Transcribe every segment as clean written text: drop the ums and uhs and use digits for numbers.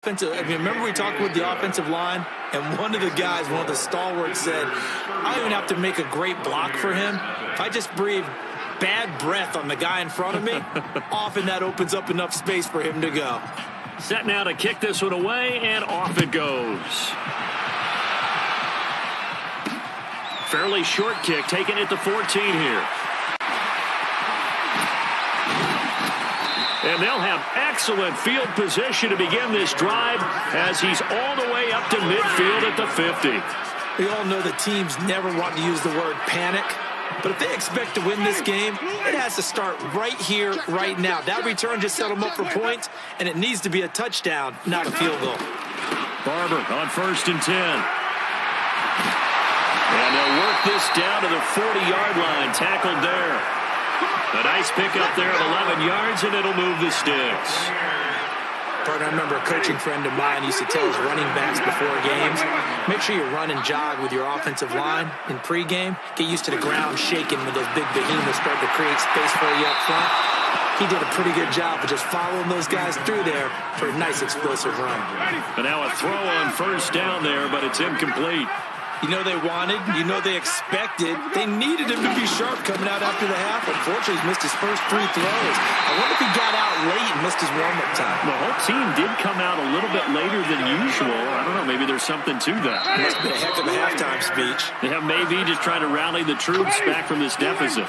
Remember we talked with the offensive line, and one of the stalwarts said, I don't even have to make a great block for him. If I just breathe bad breath on the guy in front of me, often that opens up enough space for him to go. Set now to kick this one away, and off it goes. Fairly short kick, taking it to 14 here. And they'll have excellent field position to begin this drive as he's all the way up to midfield at the 50. We all know the teams never want to use the word panic, but if they expect to win this game, it has to start right here, right now. That return just set them up for points, and it needs to be a touchdown, not a field goal. Barber on 1st and 10. And they'll work this down to the 40-yard line, tackled there. A nice pickup there of 11 yards, and it'll move the sticks. Partner, I remember a coaching friend of mine used to tell his running backs before games, make sure you run and jog with your offensive line in pregame. Get used to the ground shaking when those big behemoths start to create space for you up front. He did a pretty good job of just following those guys through there for a nice explosive run. And now a throw on 1st down there, but it's incomplete. You know they wanted, you know they expected. They needed him to be sharp coming out after the half. Unfortunately, he's missed his first 3 throws. I wonder if he got out late and missed his warm-up time. The whole team did come out a little bit later than usual. I don't know, maybe there's something to that. It must have been a heck of a halftime speech. Yeah, maybe just trying to rally the troops back from this deficit.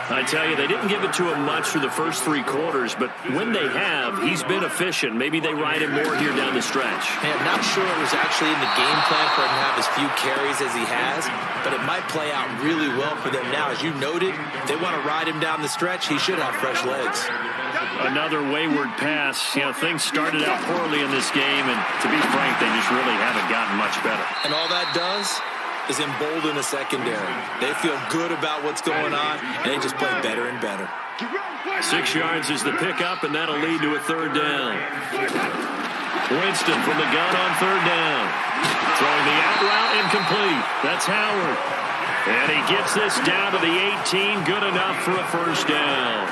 I tell you, they didn't give it to him much through the first 3 quarters, but when they have, he's been efficient. Maybe they ride him more here down the stretch. Man, I'm not sure it was actually in the game plan for him to have as few carries as he has, but it might play out really well for them now. As you noted, if they want to ride him down the stretch, he should have fresh legs. Another wayward pass. You know, things started out poorly in this game, and to be frank, they just really haven't gotten much better. And all that does is embolden the secondary. They feel good about what's going on, and they just play better and better. 6 yards is the pickup, and that'll lead to a 3rd down. Winston from the gun on 3rd down. Throwing the out route incomplete. That's Howard. And he gets this down to the 18. Good enough for a 1st down.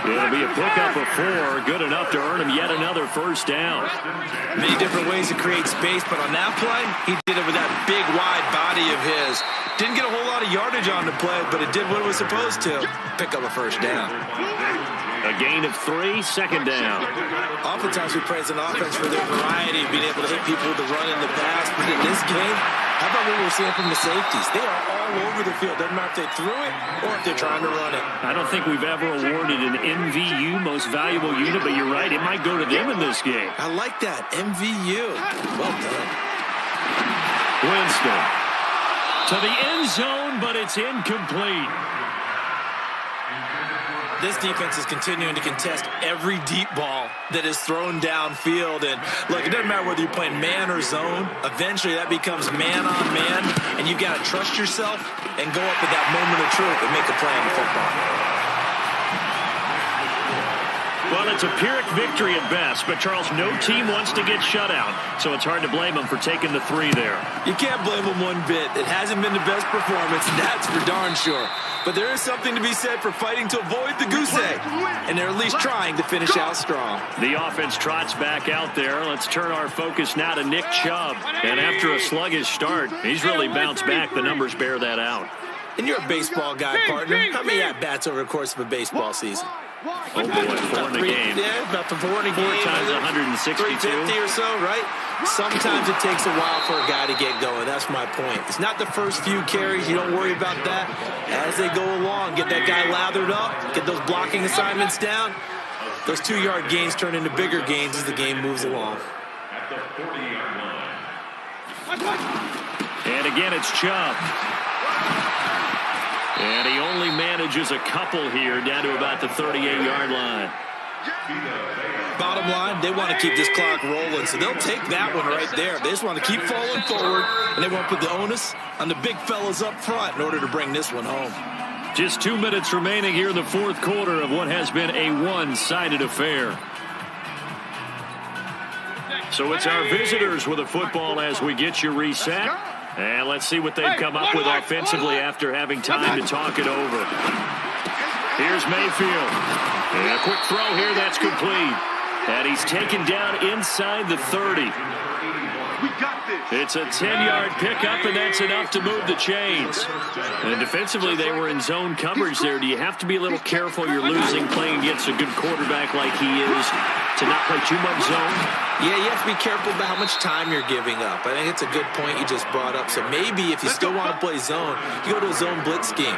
It'll be a pickup of 4. Good enough to earn him yet another 1st down. Many different ways to create space, but on that play, he did it with that big, wide body of his. Didn't get a whole lot of yardage on the play, but it did what it was supposed to. Pick up a 1st down. A gain of 3, 2nd down. Oftentimes we praise an offense for their variety of being able to hit people with the run and the pass, but in this game, how about what we're seeing from the safeties? They are all over the field. Doesn't matter if they threw it or if they're trying to run it. I don't think we've ever awarded an MVU, most valuable unit, but you're right, it might go to them in this game. I like that, MVU. Well done. Winston to the end zone, but it's incomplete. This defense is continuing to contest every deep ball that is thrown downfield. And look, it doesn't matter whether you're playing man or zone. Eventually that becomes man on man, and you've got to trust yourself and go up at that moment of truth and make a play on the football. Well, it's a Pyrrhic victory at best, but Charles, no team wants to get shut out, so it's hard to blame them for taking the 3 there. You can't blame them one bit. It hasn't been the best performance, that's for darn sure. But there is something to be said for fighting to avoid the goose egg, and they're at least trying to finish out strong. The offense trots back out there. Let's turn our focus now to Nick Chubb. And after a sluggish start, he's really bounced back. The numbers bear that out. And you're a baseball guy, partner. How many at-bats over the course of a baseball season? Oh, boy, 4 in a game. Yeah, about 4 in a game. 4 times 162. 350 or so, right? Sometimes it takes a while for a guy to get going. That's my point. It's not the first few carries. You don't worry about that. As they go along, get that guy lathered up, get those blocking assignments down. Those 2-yard gains turn into bigger gains as the game moves along. And again, it's Chubb. And he only manages a couple here down to about the 38-yard line. Bottom line, they want to keep this clock rolling, so they'll take that one right there. They just want to keep falling forward, and they want to put the onus on the big fellas up front in order to bring this one home. Just 2 minutes remaining here in the 4th quarter of what has been a one-sided affair. So it's our visitors with the football as we get you reset. And let's see what they've come up with offensively after having time to talk it over. Here's Mayfield. And a quick throw here, that's complete. And he's taken down inside the 30. It's a 10-yard pickup, and that's enough to move the chains. And defensively, they were in zone coverage there. Do you have to be a little careful? You're losing playing against a good quarterback like he is to not play too much zone? Yeah, you have to be careful about how much time you're giving up. I think it's a good point you just brought up. So maybe if you still want to play zone, you go to a zone blitz scheme.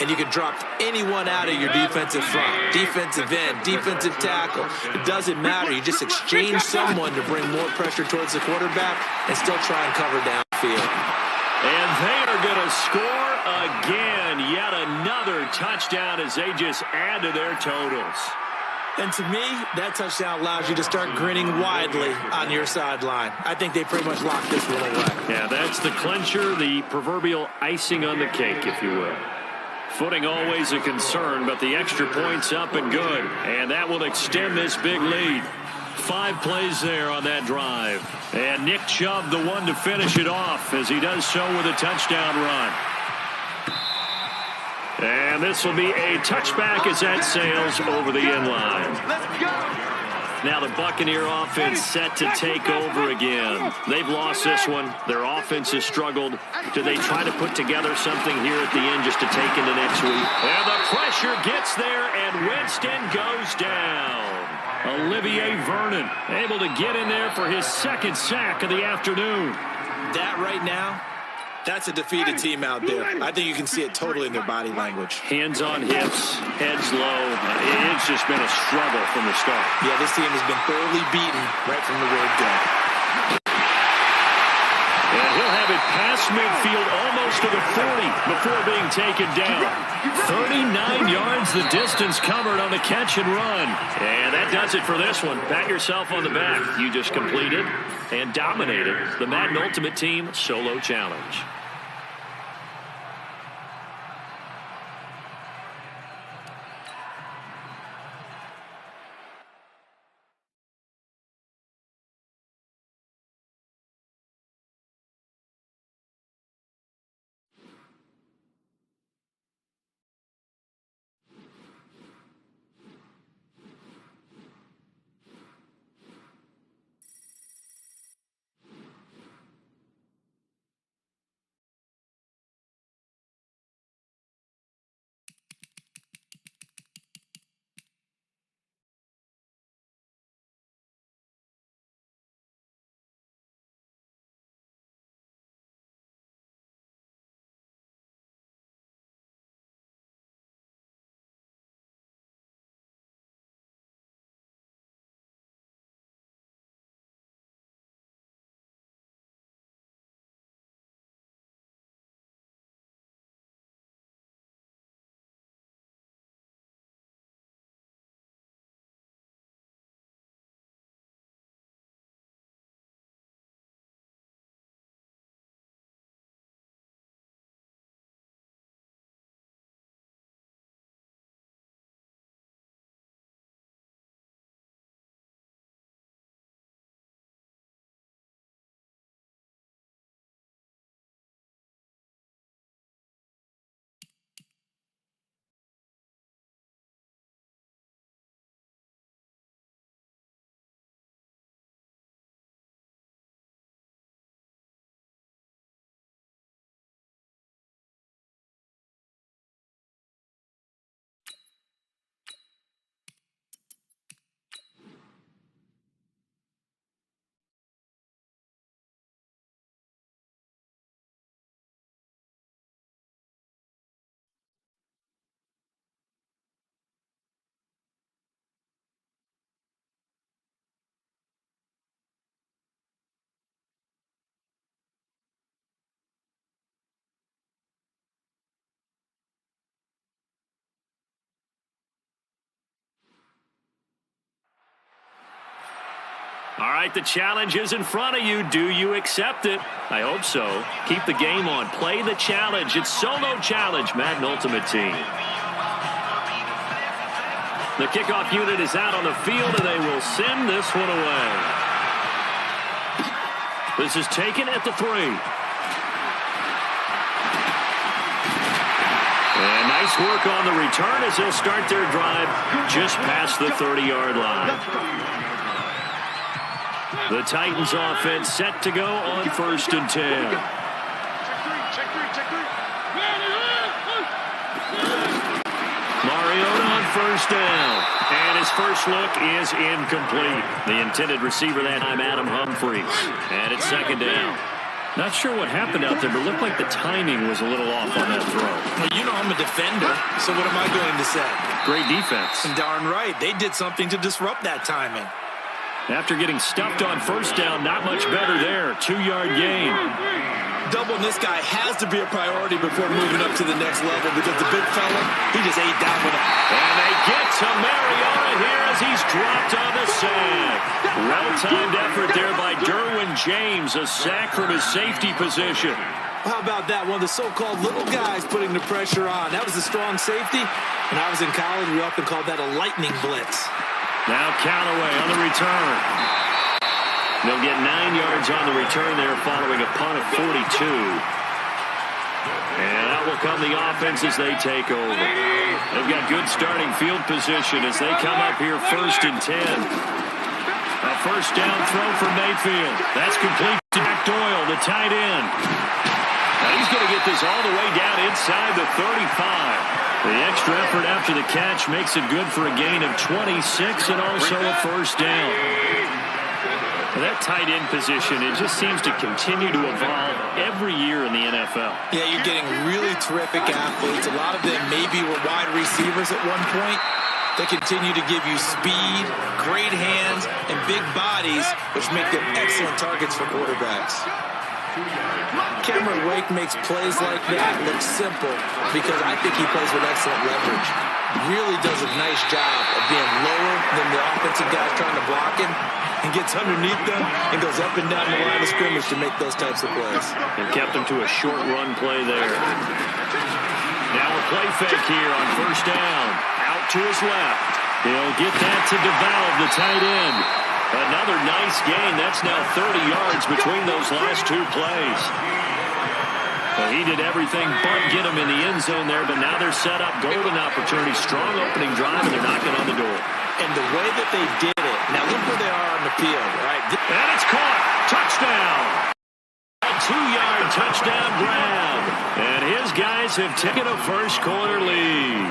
And you can drop anyone out of your defensive front, defensive end, defensive tackle. It doesn't matter. You just exchange someone to bring more pressure towards the quarterback and still try and cover downfield. And they are going to score again. Yet another touchdown as they just add to their totals. And to me, that touchdown allows you to start grinning widely on your sideline. I think they pretty much locked this one away. Yeah, that's the clincher, the proverbial icing on the cake, if you will. Footing always a concern, but the extra point's up and good. And that will extend this big lead. 5 plays there on that drive. And Nick Chubb, the one to finish it off, as he does so with a touchdown run. And this will be a touchback as that sails over the end line. Now the Buccaneer offense set to take over again. They've lost this one. Their offense has struggled. Do they try to put together something here at the end just to take into next week? And the pressure gets there, and Winston goes down. Olivier Vernon able to get in there for his second sack of the afternoon. That right now, that's a defeated team out there. I think you can see it totally in their body language. Hands on hips, heads low. It's just been a struggle from the start. Yeah, this team has been thoroughly beaten right from the word go. And he'll have it past midfield almost to the 40 before being taken down. 39 yards the distance covered on the catch and run. And that does it for this one. Pat yourself on the back. You just completed and dominated the Madden Ultimate Team Solo Challenge. All right, the challenge is in front of you. Do you accept it? I hope so. Keep the game on. Play the challenge. It's Solo Challenge, Madden Ultimate Team. The kickoff unit is out on the field, and they will send this one away. This is taken at the 3. And nice work on the return as they'll start their drive just past the 30-yard line. The Titans offense set to go on 1st and 10. Mariota on 1st down. And his first look is incomplete. The intended receiver that time, Adam Humphries. And it's 2nd down. Not sure what happened out there, but it looked like the timing was a little off on that throw. Well, you know I'm a defender, so what am I going to say? Great defense. Darn right. They did something to disrupt that timing. After getting stuffed on 1st down, not much better there. 2-yard gain. Doubling this guy has to be a priority before moving up to the next level because the big fella, he just ate down with him. And they get to Mariota here as he's dropped on the sack. Well-timed effort there by Derwin James, a sack from his safety position. How about that? One of the so-called little guys putting the pressure on. That was a strong safety. When I was in college, we often called that a lightning blitz. Now Callaway on the return. They'll get 9 yards on the return there following a punt of 42. And out will come the offense as they take over. They've got good starting field position as they come up here 1st and 10. A 1st down throw for Mayfield. That's complete to Jack Doyle, the tight end. Now he's going to get this all the way down inside the 35. The extra effort after the catch makes it good for a gain of 26 and also a 1st down. That tight end position, it just seems to continue to evolve every year in the NFL. Yeah, you're getting really terrific athletes. A lot of them maybe were wide receivers at one point. They continue to give you speed, great hands, and big bodies, which make them excellent targets for quarterbacks. Cameron Wake makes plays like that look simple because I think he plays with excellent leverage. Really does a nice job of being lower than the offensive guys trying to block him and gets underneath them and goes up and down the line of scrimmage to make those types of plays. And kept them to a short run play there. Now a play fake here on 1st down. Out to his left. He'll get that to DeValve, the tight end. Another nice gain. That's now 30 yards between those last 2 plays. Well, he did everything but get him in the end zone there, but now they're set up. Golden opportunity, strong opening drive, and they're knocking on the door. And the way that they did it, now look where they are on the field, right? And it's caught. Touchdown. A 2-yard touchdown grab. And his guys have taken a first-quarter lead.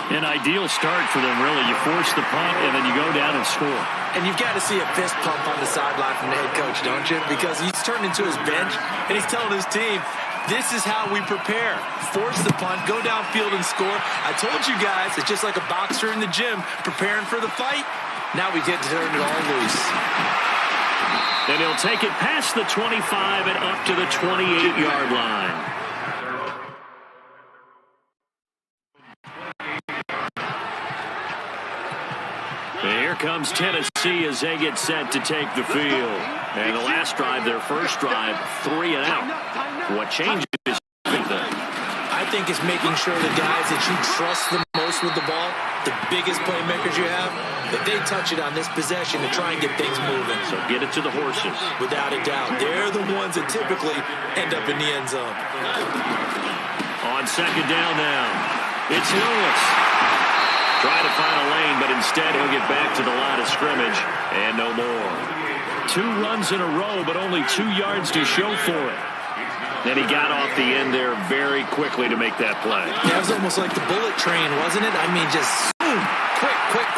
An ideal start for them, really. You force the punt, and then you go down and score. And you've got to see a fist pump on the sideline from the head coach, don't you? Because he's turned into his bench, and he's telling his team, this is how we prepare. Force the punt, go downfield and score. I told you guys, it's just like a boxer in the gym preparing for the fight. Now we get to turn it all loose. And he'll take it past the 25 and up to the 28-yard line. Here comes Tennessee as they get set to take the field. And the last drive, their first drive, 3 and out. What changes? I think it's making sure the guys that you trust the most with the ball, the biggest playmakers you have, that they touch it on this possession to try and get things moving. So get it to the horses. Without a doubt. They're the ones that typically end up in the end zone. On 2nd down now, it's Lewis. Try to find a lane, but instead he'll get back to the line of scrimmage and no more. 2 runs in a row, but only 2 yards to show for it. Then he got off the end there very quickly to make that play. Yeah, it was almost like the bullet train, wasn't it? I mean, just boom,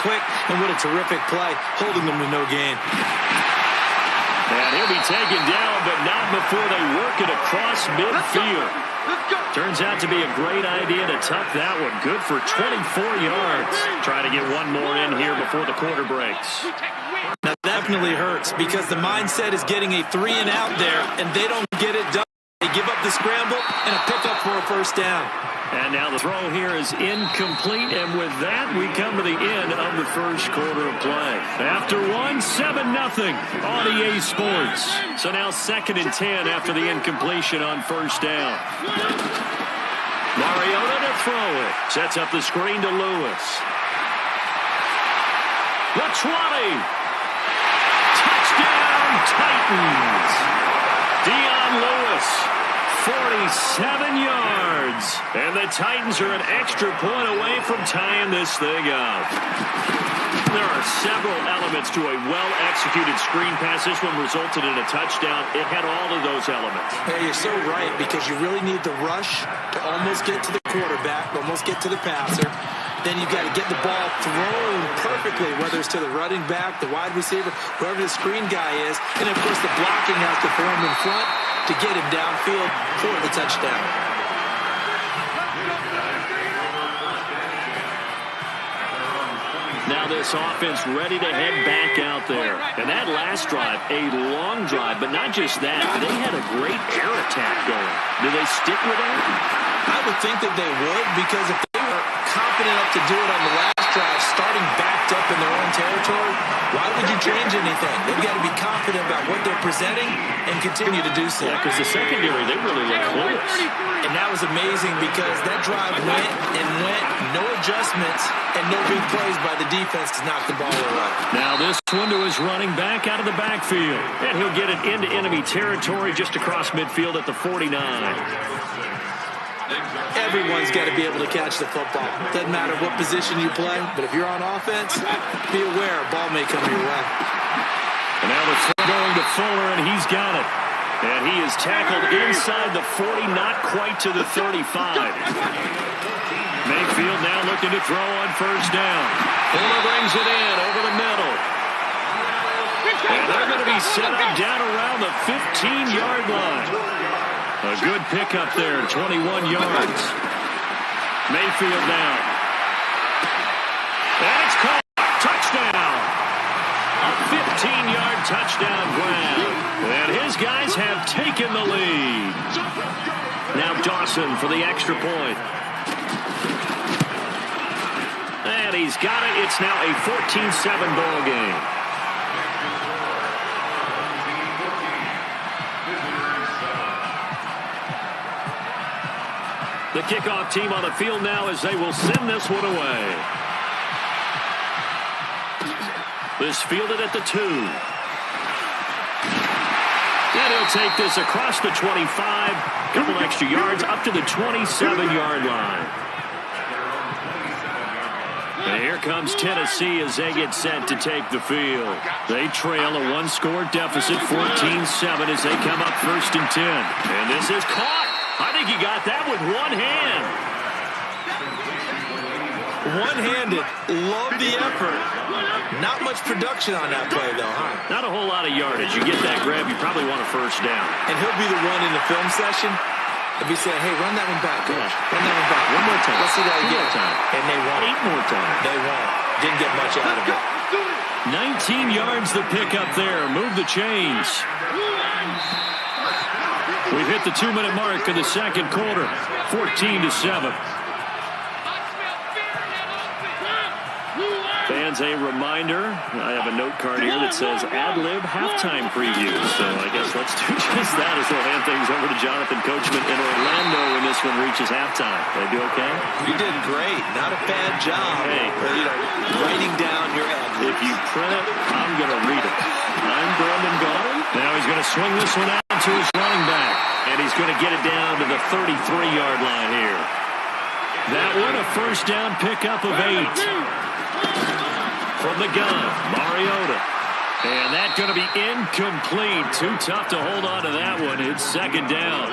quick, and what a terrific play, holding them to no gain. And he'll be taken down, but not before they work it across midfield. Turns out to be a great idea to tuck that one. Good for 24 yards. Try to get one more in here before the quarter breaks. Now, that definitely hurts because the mindset is getting a 3 and out there, and they don't get it done. They give up the scramble and a pickup for a first down. And now the throw here is incomplete, and with that, we come to the end of the first quarter of play. After 1, 7-0 on EA Sports. So now 2nd and 10 after the incompletion on first down. Mariota to throw it. Sets up the screen to Lewis. The 20. Touchdown, Titans. Dion Lewis. 47 yards. And the Titans are an extra point away from tying this thing up. There are several elements to a well-executed screen pass. This one resulted in a touchdown. It had all of those elements. Hey, you're so right, because you really need the rush to almost get to the quarterback, almost get to the passer. Then you've got to get the ball thrown perfectly, whether it's to the running back, the wide receiver, whoever the screen guy is. And, of course, the blocking has to form in front to get him downfield for the touchdown. Now this offense ready to head back out there. And that last drive, a long drive, but not just that. They had a great air attack going. Do they stick with that? I would think that they would, because if they were confident enough to do it on the last drive, starting backed up in their own territory, why would you change anything? They've got to be confident about what they're presenting and continue to do so. Yeah, because the secondary, they really look close. And that was amazing, because that drive went and went, no adjustments, and no big plays by the defense to knock the ball away. Now this one to his running back out of the backfield. And he'll get it into enemy territory just across midfield at the 49. Everyone's got to be able to catch the football. Doesn't matter what position you play, but if you're on offense, be aware a ball may come your way. And now the throw going to Fuller, and he's got it. And he is tackled inside the 40, not quite to the 35. Mayfield now looking to throw on first down. Fuller brings it in over the middle. And they're going to be set up down around the 15-yard line. A good pickup there, 21 yards. Mayfield down. And it's caught. Touchdown. A 15-yard touchdown grab. And his guys have taken the lead. Now Dawson for the extra point. And he's got it. It's now a 14-7 ball game. The kickoff team on the field now as they will send this one away. This fielded at the 2. And he'll take this across the 25. Couple extra yards up to the 27-yard line. And here comes Tennessee as they get set to take the field. They trail a one-score deficit, 14-7, as they come up 1st and 10. And this is caught. I think he got that with one hand. One-handed. Love the effort. Not much production on that play, though, huh? Not a whole lot of yardage. You get that grab, you probably want a first down. And he'll be the one in the film session. He'll be saying, hey, run that one back, coach. Run that one back. One more time. Let's see that again. And they won't. 8 more times. They won't. Didn't get much out of it. 19 yards the pickup there. Move the chains. We've hit the 2-minute mark of the second quarter. 14-7. Fans, a reminder, I have a note card here that says ad-lib halftime preview. So I guess let's do just that as we'll hand things over to Jonathan Coachman in Orlando when this one reaches halftime. Did I do okay? You did great. Not a bad job. Hey. Writing down your ad-libs. If you print it, I'm going to read it. I'm Brandon Gaudin. Now he's going to swing this one out to his running back. And he's going to get it down to the 33-yard line here. That one a first down pickup of 8. From the gun, Mariota. And that's going to be incomplete. Too tough to hold on to that one. It's second down.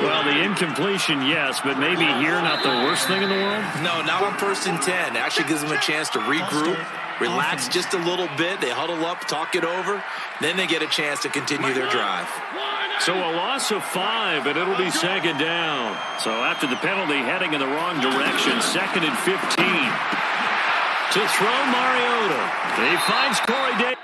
Well, the incompletion, yes, but maybe here not the worst thing in the world? No, not on 1st and 10. Actually gives them a chance to regroup, relax just a little bit. They huddle up, talk it over. Then they get a chance to continue their drive. So a loss of 5, and it'll be second down. So after the penalty, heading in the wrong direction, 2nd and 15. To throw Mariota. He finds Corey Davis.